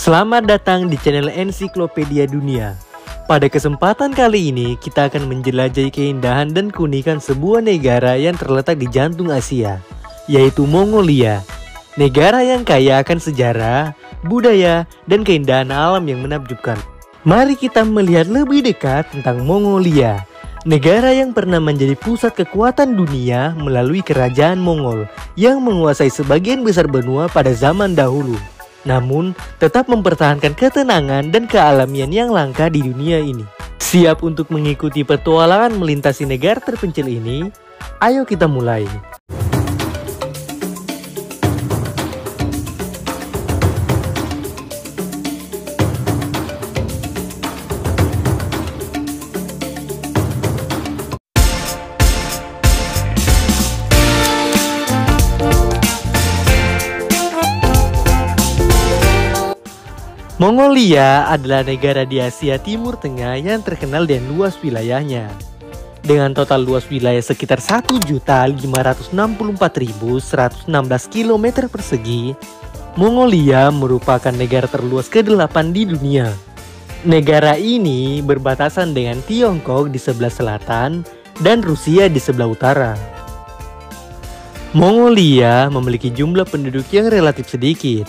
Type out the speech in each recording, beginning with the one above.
Selamat datang di channel Ensiklopedia Dunia. Pada kesempatan kali ini, kita akan menjelajahi keindahan dan keunikan sebuah negara yang terletak di jantung Asia, yaitu Mongolia. Negara yang kaya akan sejarah, budaya, dan keindahan alam yang menakjubkan. Mari kita melihat lebih dekat tentang Mongolia, negara yang pernah menjadi pusat kekuatan dunia melalui kerajaan Mongol yang menguasai sebagian besar benua pada zaman dahulu. Namun, tetap mempertahankan ketenangan dan kealamian yang langka di dunia ini. Siap untuk mengikuti petualangan melintasi negara terpencil ini? Ayo kita mulai. Mongolia adalah negara di Asia Timur Tengah yang terkenal dengan luas wilayahnya. Dengan total luas wilayah sekitar 1.564.116 km persegi, Mongolia merupakan negara terluas ke-8 di dunia. Negara ini berbatasan dengan Tiongkok di sebelah selatan dan Rusia di sebelah utara. Mongolia memiliki jumlah penduduk yang relatif sedikit.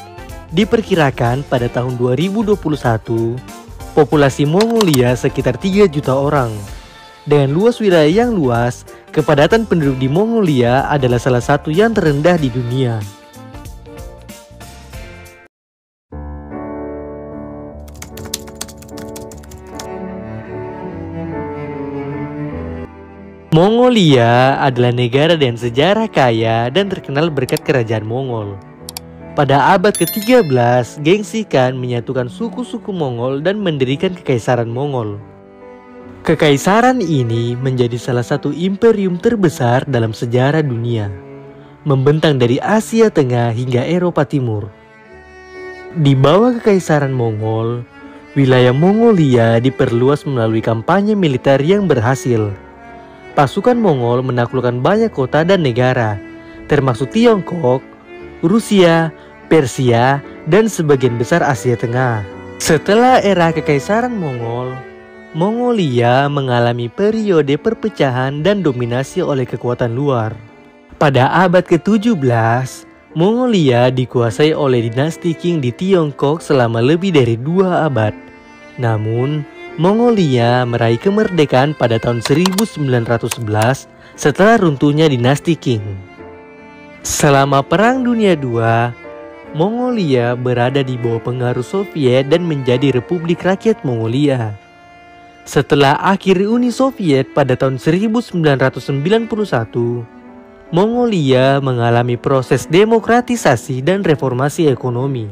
Diperkirakan pada tahun 2021, populasi Mongolia sekitar 3 juta orang. Dengan luas wilayah yang luas, kepadatan penduduk di Mongolia adalah salah satu yang terendah di dunia. Mongolia adalah negara dengan sejarah kaya dan terkenal berkat kerajaan Mongol. Pada abad ke-13, Genghis Khan menyatukan suku-suku Mongol dan mendirikan Kekaisaran Mongol. Kekaisaran ini menjadi salah satu imperium terbesar dalam sejarah dunia, membentang dari Asia Tengah hingga Eropa Timur. Di bawah Kekaisaran Mongol, wilayah Mongolia diperluas melalui kampanye militer yang berhasil. Pasukan Mongol menaklukkan banyak kota dan negara, termasuk Tiongkok, Rusia, Persia, dan sebagian besar Asia Tengah. Setelah era Kekaisaran Mongol, Mongolia mengalami periode perpecahan dan dominasi oleh kekuatan luar. Pada abad ke-17, Mongolia dikuasai oleh dinasti Qing di Tiongkok selama lebih dari 2 abad. Namun, Mongolia meraih kemerdekaan pada tahun 1911 setelah runtuhnya dinasti Qing. Selama Perang Dunia II, Mongolia berada di bawah pengaruh Soviet dan menjadi Republik Rakyat Mongolia. Setelah akhir Uni Soviet pada tahun 1991, Mongolia mengalami proses demokratisasi dan reformasi ekonomi.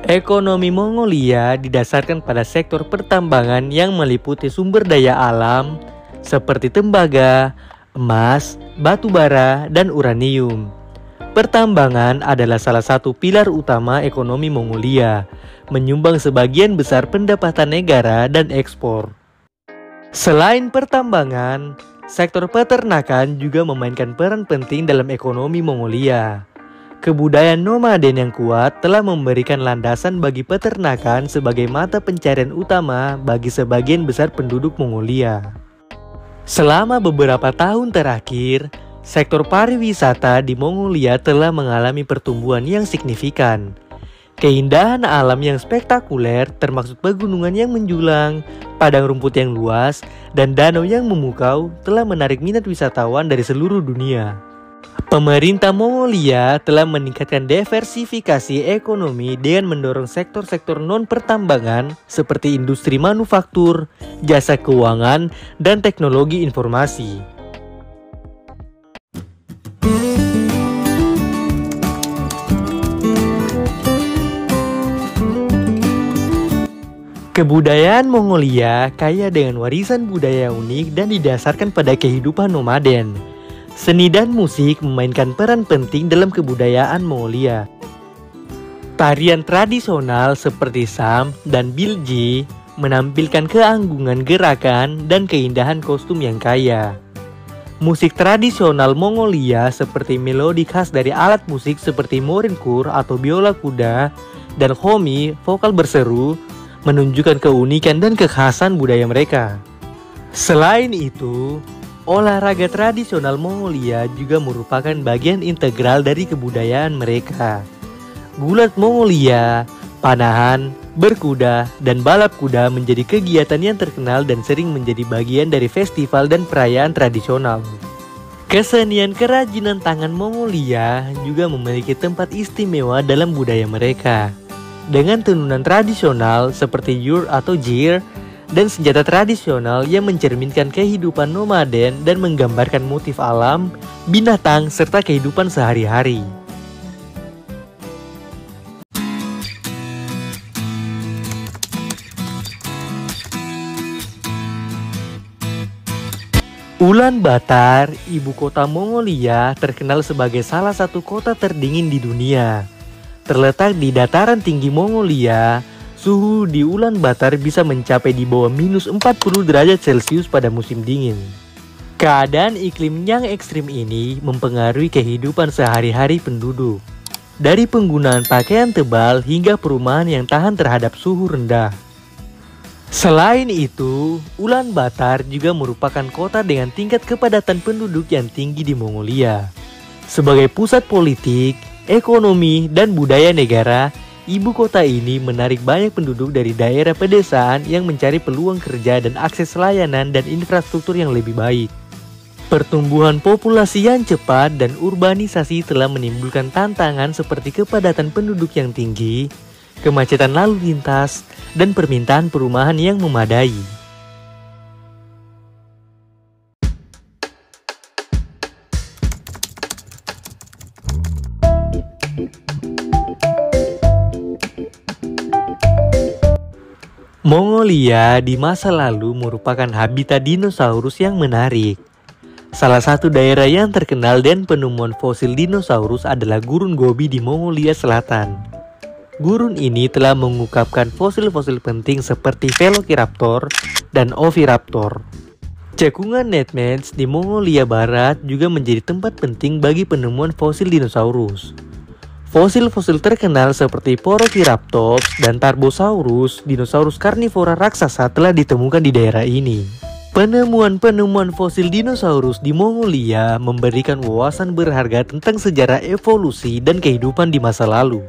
Ekonomi Mongolia didasarkan pada sektor pertambangan yang meliputi sumber daya alam seperti tembaga, emas, batu bara, dan uranium. Pertambangan adalah salah satu pilar utama ekonomi Mongolia, menyumbang sebagian besar pendapatan negara dan ekspor. Selain pertambangan, sektor peternakan juga memainkan peran penting dalam ekonomi Mongolia. Kebudayaan nomaden yang kuat telah memberikan landasan bagi peternakan sebagai mata pencarian utama bagi sebagian besar penduduk Mongolia. Selama beberapa tahun terakhir, sektor pariwisata di Mongolia telah mengalami pertumbuhan yang signifikan. Keindahan alam yang spektakuler termasuk pegunungan yang menjulang, padang rumput yang luas, dan danau yang memukau telah menarik minat wisatawan dari seluruh dunia. Pemerintah Mongolia telah meningkatkan diversifikasi ekonomi dengan mendorong sektor-sektor non-pertambangan seperti industri manufaktur, jasa keuangan, dan teknologi informasi. Kebudayaan Mongolia kaya dengan warisan budaya unik dan didasarkan pada kehidupan nomaden. Seni dan musik memainkan peran penting dalam kebudayaan Mongolia. Tarian tradisional seperti Sam dan Bilji menampilkan keanggungan gerakan dan keindahan kostum yang kaya. Musik tradisional Mongolia seperti melodi khas dari alat musik seperti morinkur atau biola kuda dan khomi vokal berseru menunjukkan keunikan dan kekhasan budaya mereka. Selain itu, olahraga tradisional Mongolia juga merupakan bagian integral dari kebudayaan mereka. Gulat Mongolia, panahan, berkuda, dan balap kuda menjadi kegiatan yang terkenal dan sering menjadi bagian dari festival dan perayaan tradisional. Kesenian kerajinan tangan Mongolia juga memiliki tempat istimewa dalam budaya mereka. Dengan tenunan tradisional seperti yur atau jir, dan senjata tradisional yang mencerminkan kehidupan nomaden dan menggambarkan motif alam, binatang, serta kehidupan sehari-hari. Ulaanbaatar, ibu kota Mongolia, terkenal sebagai salah satu kota terdingin di dunia. Terletak di dataran tinggi Mongolia, suhu di Ulaanbaatar bisa mencapai di bawah minus 40 derajat Celcius pada musim dingin. Keadaan iklim yang ekstrim ini mempengaruhi kehidupan sehari-hari penduduk. Dari penggunaan pakaian tebal hingga perumahan yang tahan terhadap suhu rendah. Selain itu, Ulaanbaatar juga merupakan kota dengan tingkat kepadatan penduduk yang tinggi di Mongolia. Sebagai pusat politik, ekonomi, dan budaya negara, ibu kota ini menarik banyak penduduk dari daerah pedesaan yang mencari peluang kerja dan akses layanan dan infrastruktur yang lebih baik. Pertumbuhan populasi yang cepat dan urbanisasi telah menimbulkan tantangan seperti kepadatan penduduk yang tinggi, kemacetan lalu lintas, dan permintaan perumahan yang memadai. Mongolia di masa lalu merupakan habitat dinosaurus yang menarik. Salah satu daerah yang terkenal dan penemuan fosil dinosaurus adalah Gurun Gobi di Mongolia Selatan. Gurun ini telah mengungkapkan fosil-fosil penting seperti Velociraptor dan Oviraptor. Cekungan Nedmets di Mongolia Barat juga menjadi tempat penting bagi penemuan fosil dinosaurus. Fosil-fosil terkenal seperti Porokiraptops dan Tarbosaurus, dinosaurus karnivora raksasa, telah ditemukan di daerah ini. Penemuan-penemuan fosil dinosaurus di Mongolia memberikan wawasan berharga tentang sejarah evolusi dan kehidupan di masa lalu.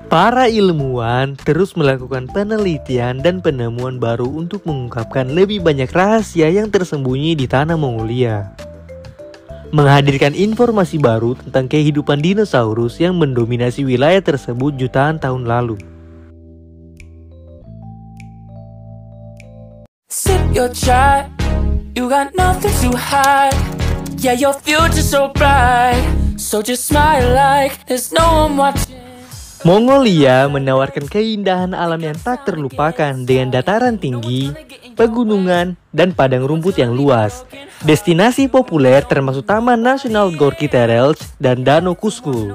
Para ilmuwan terus melakukan penelitian dan penemuan baru untuk mengungkapkan lebih banyak rahasia yang tersembunyi di tanah Mongolia. Menghadirkan informasi baru tentang kehidupan dinosaurus yang mendominasi wilayah tersebut jutaan tahun lalu. Sip your chai, you got nothing to hide. Yeah, your future's so bright, so just smile like there's no one watching. Mongolia menawarkan keindahan alam yang tak terlupakan dengan dataran tinggi, pegunungan, dan padang rumput yang luas. Destinasi populer termasuk Taman Nasional Gorky Terels dan Danau Kusku.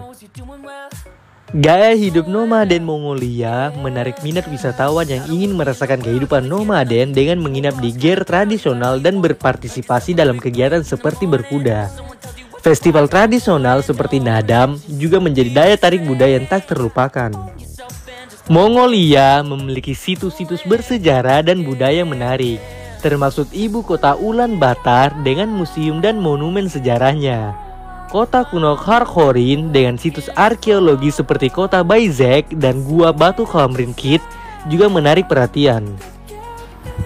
Gaya hidup nomaden Mongolia menarik minat wisatawan yang ingin merasakan kehidupan nomaden dengan menginap di ger tradisional dan berpartisipasi dalam kegiatan seperti berkuda. Festival tradisional seperti Nadam juga menjadi daya tarik budaya yang tak terlupakan. Mongolia memiliki situs-situs bersejarah dan budaya menarik, termasuk ibu kota Ulaanbaatar dengan museum dan monumen sejarahnya. Kota kuno Kharkhorin dengan situs arkeologi seperti kota Bayzek dan gua batu Khamrinkit juga menarik perhatian.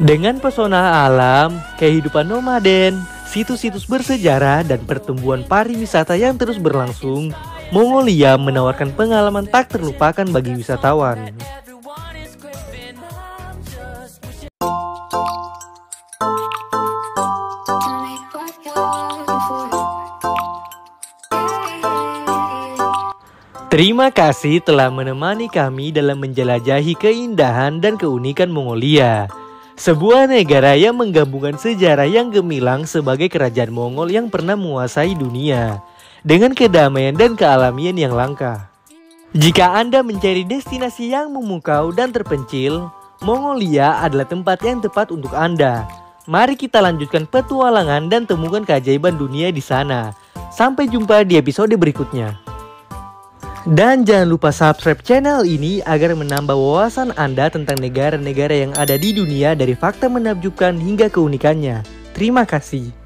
Dengan pesona alam, kehidupan nomaden, situs-situs bersejarah, dan pertumbuhan pariwisata yang terus berlangsung, Mongolia menawarkan pengalaman tak terlupakan bagi wisatawan. Terima kasih telah menemani kami dalam menjelajahi keindahan dan keunikan Mongolia. Sebuah negara yang menggabungkan sejarah yang gemilang sebagai kerajaan Mongol yang pernah menguasai dunia dengan kedamaian dan kealamian yang langka. Jika Anda mencari destinasi yang memukau dan terpencil, Mongolia adalah tempat yang tepat untuk Anda. Mari kita lanjutkan petualangan dan temukan keajaiban dunia di sana. Sampai jumpa di episode berikutnya. Dan jangan lupa subscribe channel ini agar menambah wawasan Anda tentang negara-negara yang ada di dunia dari fakta menakjubkan hingga keunikannya. Terima kasih.